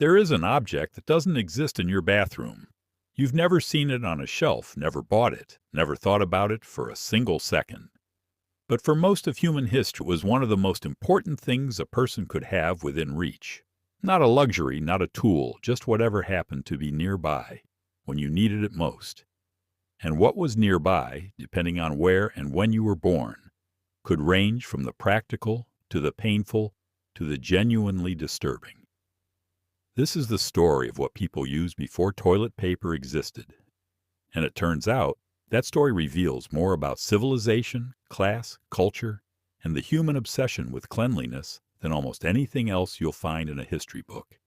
There is an object that doesn't exist in your bathroom. You've never seen it on a shelf, never bought it, never thought about it for a single second. But for most of human history, it was one of the most important things a person could have within reach. Not a luxury, not a tool, just whatever happened to be nearby when you needed it most. And what was nearby, depending on where and when you were born, could range from the practical to the painful to the genuinely disturbing. This is the story of what people used before toilet paper existed. And it turns out, that story reveals more about civilization, class, culture, and the human obsession with cleanliness than almost anything else you'll find in a history book.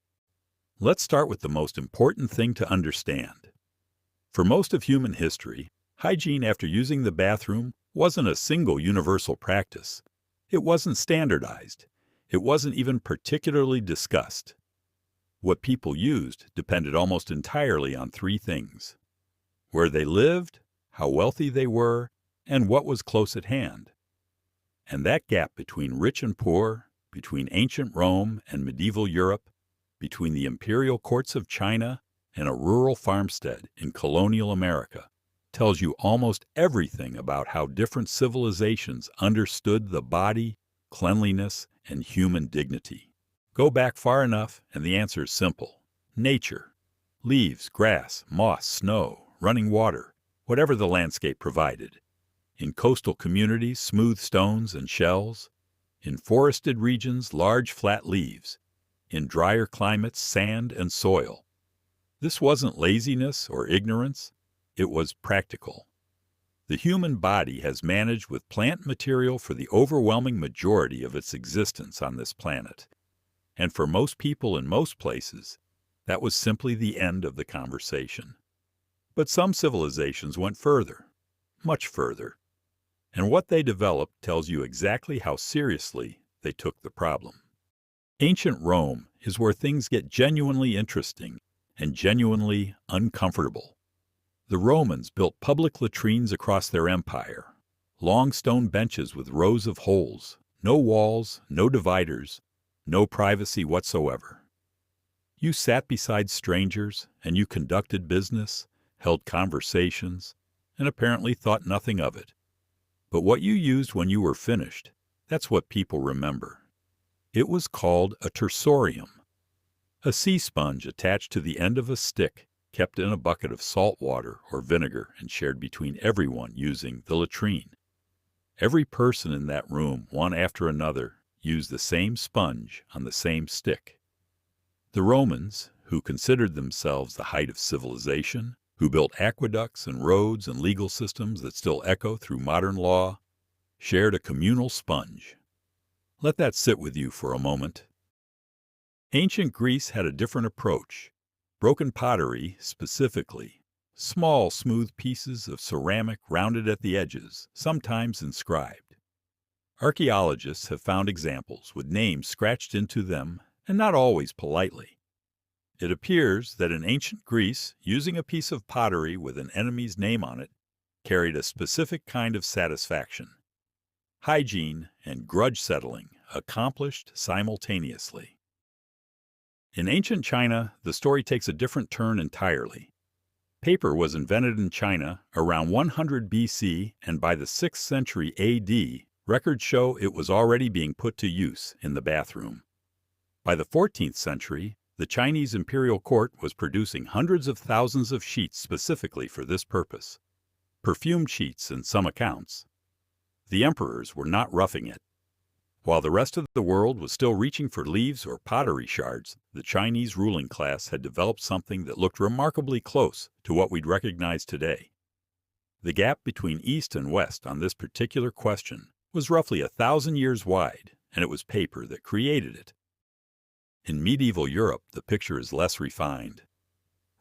Let's start with the most important thing to understand. For most of human history, hygiene after using the bathroom wasn't a single universal practice. It wasn't standardized. It wasn't even particularly discussed. What people used depended almost entirely on three things: where they lived, how wealthy they were, and what was close at hand. And that gap between rich and poor, between ancient Rome and medieval Europe, between the imperial courts of China and a rural farmstead in colonial America, tells you almost everything about how different civilizations understood the body, cleanliness, and human dignity. Go back far enough, and the answer is simple. Nature. Leaves, grass, moss, snow, running water, whatever the landscape provided. In coastal communities, smooth stones and shells. In forested regions, large flat leaves. In drier climates, sand and soil. This wasn't laziness or ignorance. It was practical. The human body has managed with plant material for the overwhelming majority of its existence on this planet. And for most people in most places, that was simply the end of the conversation. But some civilizations went further, much further. And what they developed tells you exactly how seriously they took the problem. Ancient Rome is where things get genuinely interesting and genuinely uncomfortable. The Romans built public latrines across their empire, long stone benches with rows of holes, no walls, no dividers, no privacy whatsoever. You sat beside strangers, and you conducted business, held conversations, and apparently thought nothing of it. But what you used when you were finished, that's what people remember. It was called a tersorium, a sea sponge attached to the end of a stick, kept in a bucket of salt water or vinegar and shared between everyone using the latrine. Every person in that room, one after another, used the same sponge on the same stick. The Romans, who considered themselves the height of civilization, who built aqueducts and roads and legal systems that still echo through modern law, shared a communal sponge. Let that sit with you for a moment. Ancient Greece had a different approach. Broken pottery, specifically, small, smooth pieces of ceramic rounded at the edges, sometimes inscribed. Archaeologists have found examples with names scratched into them, and not always politely. It appears that in ancient Greece, using a piece of pottery with an enemy's name on it carried a specific kind of satisfaction. Hygiene and grudge settling accomplished simultaneously. In ancient China, the story takes a different turn entirely. Paper was invented in China around 100 BC, and by the 6th century AD, records show it was already being put to use in the bathroom. By the 14th century, the Chinese imperial court was producing hundreds of thousands of sheets specifically for this purpose. Perfumed sheets in some accounts. The emperors were not roughing it. While the rest of the world was still reaching for leaves or pottery shards, the Chinese ruling class had developed something that looked remarkably close to what we'd recognize today. The gap between East and West on this particular question was roughly 1,000 years wide, and it was paper that created it. In medieval Europe, the picture is less refined.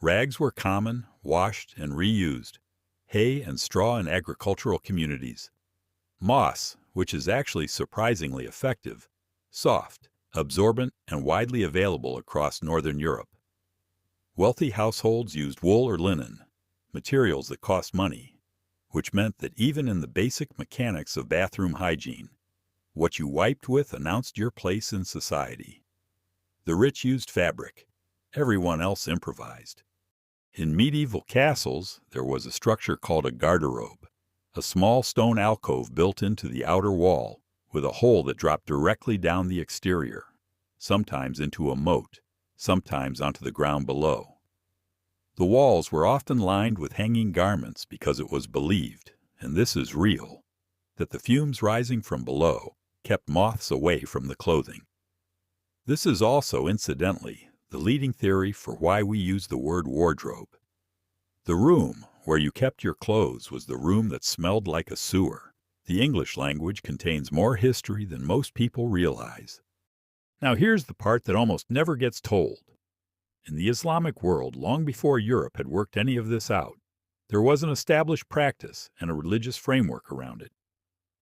Rags were common, washed, and reused. Hay and straw in agricultural communities. Moss, which is actually surprisingly effective, soft, absorbent, and widely available across northern Europe. Wealthy households used wool or linen, materials that cost money, which meant that even in the basic mechanics of bathroom hygiene, what you wiped with announced your place in society. The rich used fabric. Everyone else improvised. In medieval castles, there was a structure called a garderobe, a small stone alcove built into the outer wall with a hole that dropped directly down the exterior, sometimes into a moat, sometimes onto the ground below. The walls were often lined with hanging garments because it was believed, and this is real, that the fumes rising from below kept moths away from the clothing. This is also, incidentally, the leading theory for why we use the word wardrobe. The room where you kept your clothes was the room that smelled like a sewer. The English language contains more history than most people realize. Now here's the part that almost never gets told. In the Islamic world, long before Europe had worked any of this out, there was an established practice and a religious framework around it.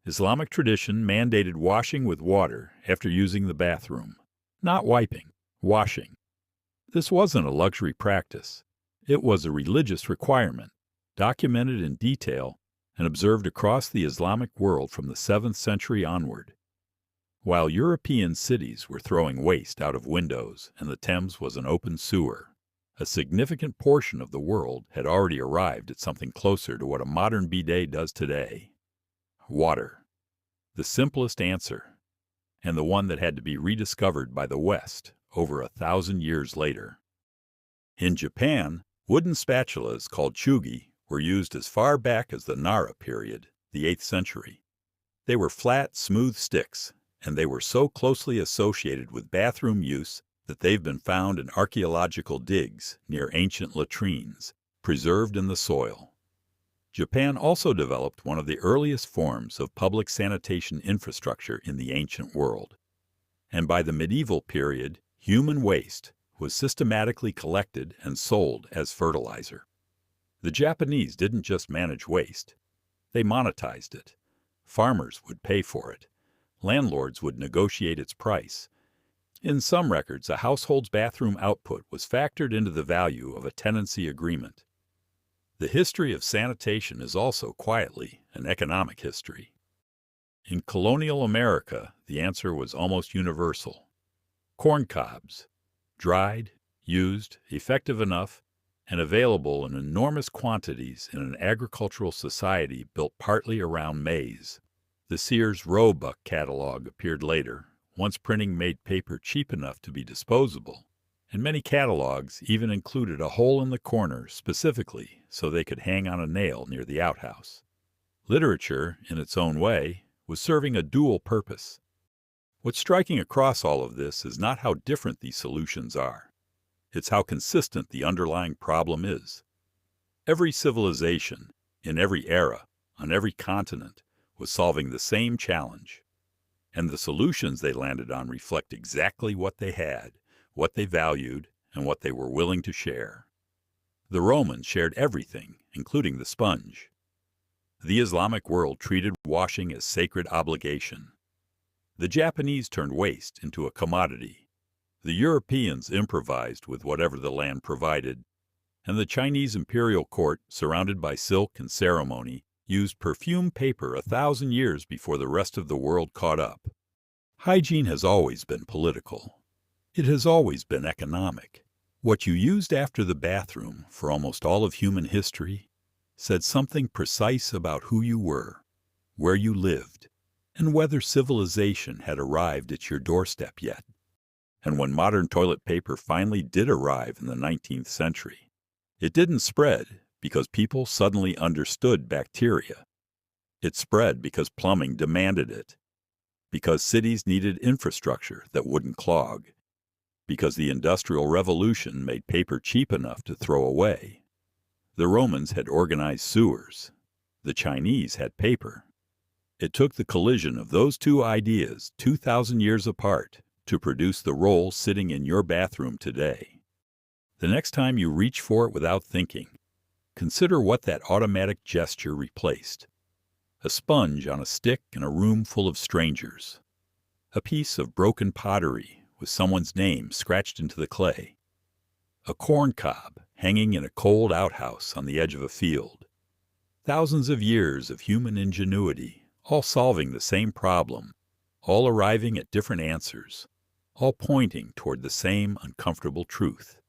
Islamic tradition mandated washing with water after using the bathroom. Not wiping, washing. This wasn't a luxury practice. It was a religious requirement, documented in detail and observed across the Islamic world from the 7th century onward. While European cities were throwing waste out of windows and the Thames was an open sewer, a significant portion of the world had already arrived at something closer to what a modern bidet does today. Water. The simplest answer, and the one that had to be rediscovered by the West over 1,000 years later. In Japan, wooden spatulas called chugi were used as far back as the Nara period, the 8th century. They were flat, smooth sticks, and they were so closely associated with bathroom use that they've been found in archaeological digs near ancient latrines, preserved in the soil. Japan also developed one of the earliest forms of public sanitation infrastructure in the ancient world. And by the medieval period, human waste was systematically collected and sold as fertilizer. The Japanese didn't just manage waste. They monetized it. Farmers would pay for it. Landlords would negotiate its price. In some records, a household's bathroom output was factored into the value of a tenancy agreement. The history of sanitation is also quietly an economic history. In colonial America, the answer was almost universal. Corn cobs, dried, used, effective enough, and available in enormous quantities in an agricultural society built partly around maize. The Sears Roebuck catalog appeared later, once printing made paper cheap enough to be disposable, and many catalogs even included a hole in the corner specifically so they could hang on a nail near the outhouse. Literature, in its own way, was serving a dual purpose. What's striking across all of this is not how different these solutions are. It's how consistent the underlying problem is. Every civilization, in every era, on every continent, was solving the same challenge. And the solutions they landed on reflect exactly what they had, what they valued, and what they were willing to share. The Romans shared everything, including the sponge. The Islamic world treated washing as sacred obligation. The Japanese turned waste into a commodity. The Europeans improvised with whatever the land provided. And the Chinese imperial court, surrounded by silk and ceremony, used perfume paper 1,000 years before the rest of the world caught up. Hygiene has always been political. It has always been economic. What you used after the bathroom for almost all of human history said something precise about who you were, where you lived, and whether civilization had arrived at your doorstep yet. And when modern toilet paper finally did arrive in the 19th century, it didn't spread because people suddenly understood bacteria. It spread because plumbing demanded it, because cities needed infrastructure that wouldn't clog, because the Industrial Revolution made paper cheap enough to throw away. The Romans had organized sewers. The Chinese had paper. It took the collision of those two ideas 2,000 years apart to produce the roll sitting in your bathroom today. The next time you reach for it without thinking, consider what that automatic gesture replaced. A sponge on a stick in a room full of strangers. A piece of broken pottery with someone's name scratched into the clay. A corn cob hanging in a cold outhouse on the edge of a field. Thousands of years of human ingenuity, all solving the same problem, all arriving at different answers, all pointing toward the same uncomfortable truth.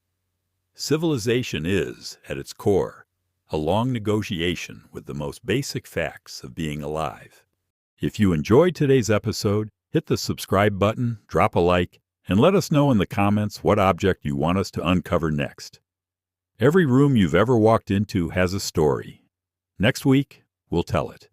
Civilization is, at its core, a long negotiation with the most basic facts of being alive. If you enjoyed today's episode, hit the subscribe button, drop a like, and let us know in the comments what object you want us to uncover next. Every room you've ever walked into has a story. Next week, we'll tell it.